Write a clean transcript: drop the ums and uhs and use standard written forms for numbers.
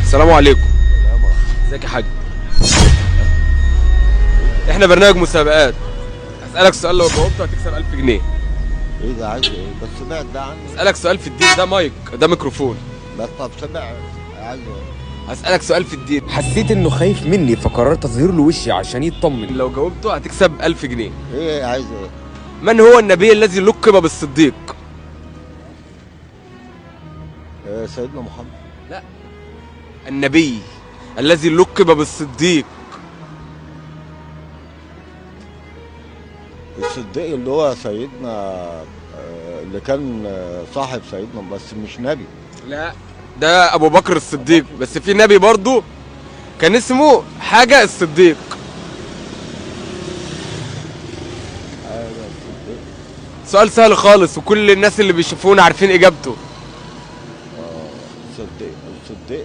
السلام عليكم. سلام ورحمة. ازيك يا حاج؟ احنا برنامج مسابقات. اسالك سؤال لو جاوبته هتكسب 1000 جنيه. ايه ده عايز ايه؟ بس سمعت ده عني. اسالك سؤال في الدين، ده مايك، ده ميكروفون. بس طب سمع عايز ايه؟ هسالك سؤال في الدين، حسيت انه خايف مني فقررت اظهر له وشي عشان يطمن. لو جاوبته هتكسب 1000 جنيه. ايه عايز ايه؟ من هو النبي الذي لقب بالصديق؟ سيدنا محمد. لا، النبي الذي لقب بالصديق. الصديق اللي هو سيدنا اللي كان صاحب سيدنا بس مش نبي. لا، ده ابو بكر الصديق، بس في نبي برضه كان اسمه حاجه الصديق. حاجة الصديق. سؤال سهل خالص وكل الناس اللي بيشوفونا عارفين اجابته.